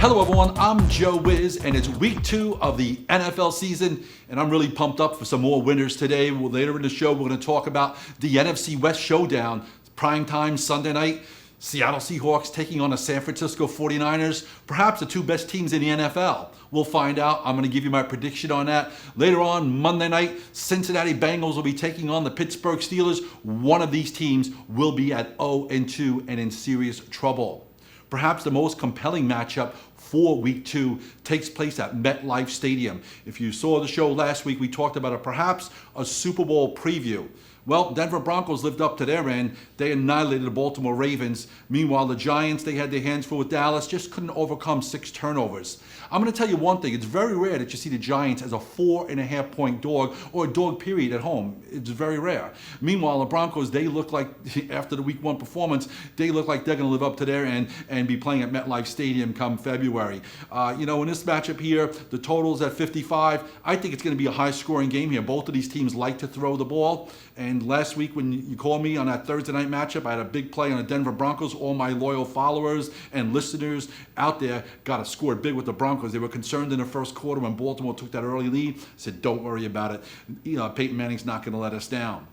Hello everyone, I'm Joe Wiz, and it's week 2 of the NFL season, and I'm really pumped up for some more winners today. Later in the show, we're going to talk about the NFC West Showdown, primetime Sunday night. Seattle Seahawks taking on the San Francisco 49ers, perhaps the two best teams in the NFL. We'll find out. I'm going to give you my prediction on that. Later on, Monday night, Cincinnati Bengals will be taking on the Pittsburgh Steelers. One of these teams will be at 0-2 and in serious trouble. Perhaps the most compelling matchup for week 2 takes place at MetLife Stadium. If you saw the show last week, we talked about perhaps a Super Bowl preview. Well, Denver Broncos lived up to their end. They annihilated the Baltimore Ravens. Meanwhile, the Giants, they had their hands full with Dallas, just couldn't overcome 6 turnovers. I'm going to tell you one thing. It's very rare that you see the Giants as a 4.5-point dog or a dog period at home. It's very rare. Meanwhile, the Broncos, they look like, after the week 1 performance, they look like they're going to live up to their end and be playing at MetLife Stadium come February. In this matchup here, the total's at 55. I think it's going to be a high-scoring game here. Both of these teams like to throw the ball. And last week when you called me on that Thursday night matchup, I had a big play on the Denver Broncos. All my loyal followers and listeners out there got to score big with the Broncos. They were concerned in the first quarter when Baltimore took that early lead. I said, don't worry about it. Peyton Manning's not going to let us down.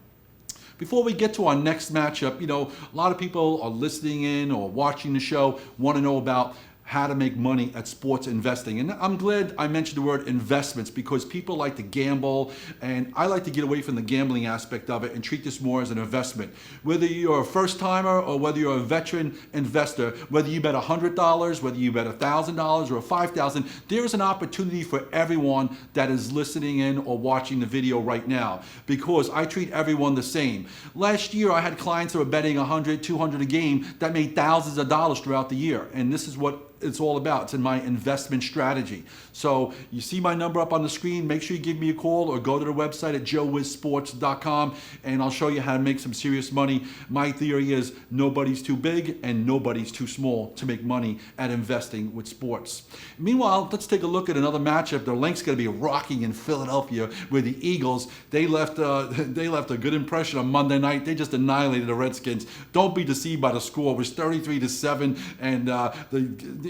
Before we get to our next matchup, a lot of people are listening in or watching the show, want to know about how to make money at sports investing. And I'm glad I mentioned the word investments because people like to gamble, and I like to get away from the gambling aspect of it and treat this more as an investment. Whether you're a first timer or whether you're a veteran investor, whether you bet $100, whether you bet $1,000 or $5,000, there is an opportunity for everyone that is listening in or watching the video right now because I treat everyone the same. Last year, I had clients that were betting $100, $200 a game that made thousands of dollars throughout the year, and this is what it's all about. It's in my investment strategy. So you see my number up on the screen. Make sure you give me a call or go to the website at joewizsports.com and I'll show you how to make some serious money. My theory is nobody's too big and nobody's too small to make money at investing with sports. Meanwhile, let's take a look at another matchup. The Lynx going to be rocking in Philadelphia with the Eagles. They left a good impression on Monday night. They just annihilated the Redskins. Don't be deceived by the score. It was 33-7 and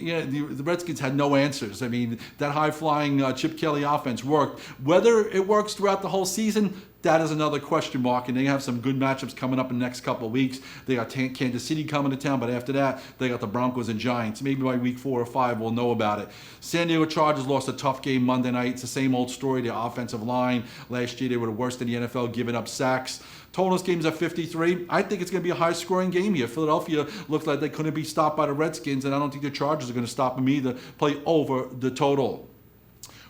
the Redskins had no answers. I mean, that high-flying Chip Kelly offense worked. Whether it works throughout the whole season, that is another question mark, and they have some good matchups coming up in the next couple of weeks. They got Kansas City coming to town, but after that, they got the Broncos and Giants. Maybe by week 4 or 5, we'll know about it. San Diego Chargers lost a tough game Monday night. It's the same old story. The offensive line, last year they were the worst in the NFL, giving up sacks. Total this game's at 53. I think it's going to be a high-scoring game here. Philadelphia looks like they couldn't be stopped by the Redskins, and I don't think the Chargers are going to stop them either. Play over the total.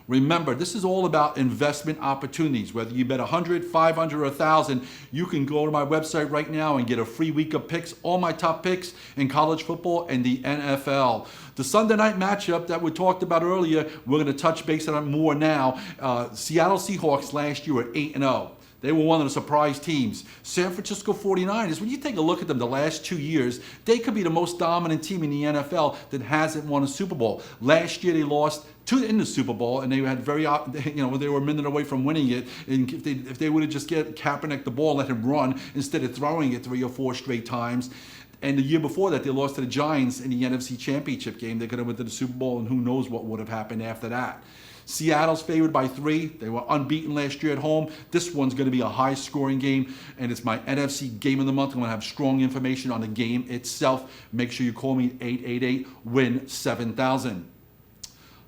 Remember, this is all about investment opportunities. Whether you bet $100, $500, or $1,000, you can go to my website right now and get a free week of picks, all my top picks in college football and the NFL. The Sunday night matchup that we talked about earlier, we're going to touch base on it more now. Seattle Seahawks last year were 8-0. They were one of the surprise teams. San Francisco 49ers, when you take a look at them the last 2 years, they could be the most dominant team in the NFL that hasn't won a Super Bowl. Last year they lost in the Super Bowl, and they had they were a minute away from winning it. And if they would have just get Kaepernick the ball, let him run instead of throwing it 3 or 4 straight times. And the year before that, they lost to the Giants in the NFC Championship game. They could have went to the Super Bowl, and who knows what would have happened after that. Seattle's favored by 3. They were unbeaten last year at home. This one's going to be a high-scoring game, and it's my NFC Game of the Month. I'm going to have strong information on the game itself. Make sure you call me at 888-WIN-7000.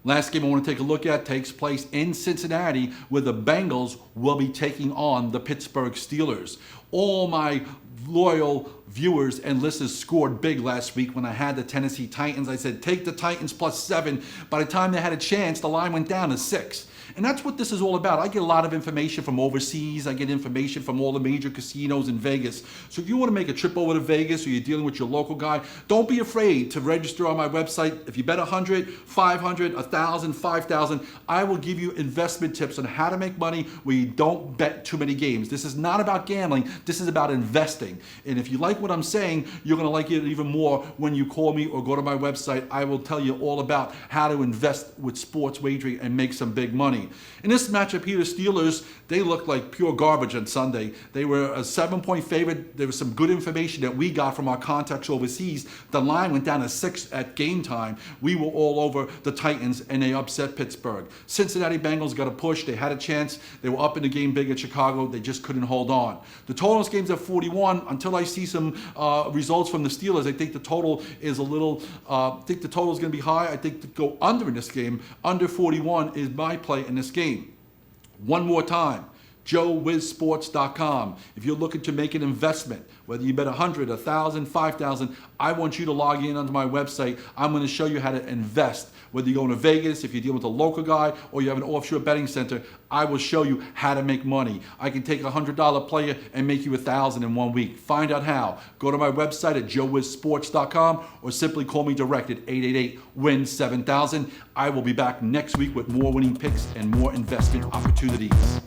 Last game I want to take a look at takes place in Cincinnati, where the Bengals will be taking on the Pittsburgh Steelers. All my loyal viewers and listeners scored big last week when I had the Tennessee Titans. I said, take the Titans +7. By the time they had a chance, the line went down to 6. And that's what this is all about. I get a lot of information from overseas. I get information from all the major casinos in Vegas. So if you want to make a trip over to Vegas or you're dealing with your local guy, don't be afraid to register on my website. If you bet $100, $500, $1,000, $5,000, I will give you investment tips on how to make money where you don't bet too many games. This is not about gambling. This is about investing. And if you like what I'm saying, you're going to like it even more when you call me or go to my website. I will tell you all about how to invest with sports wagering and make some big money. money. In this matchup here, the Steelers, they looked like pure garbage on Sunday. They were a 7-point favorite. There was some good information that we got from our contacts overseas. The line went down to 6 at game time. We were all over the Titans, and they upset Pittsburgh. Cincinnati Bengals got a push. They had a chance. They were up in the game big at Chicago. They just couldn't hold on. The total in this game's at 41. Until I see some results from the Steelers, I think the total is a little, I think the total is going to be high. I think to go under in this game, under 41 is my play in this game. One more time, JoeWizSports.com. If you're looking to make an investment, whether you bet 100, 1,000, 5,000, I want you to log in onto my website. I'm going to show you how to invest. Whether you're going to Vegas, if you're dealing with a local guy, or you have an offshore betting center, I will show you how to make money. I can take a $100 player and make you 1,000 in 1 week. Find out how. Go to my website at JoeWizSports.com or simply call me direct at 888-WIN-7000. I will be back next week with more winning picks and more investment opportunities.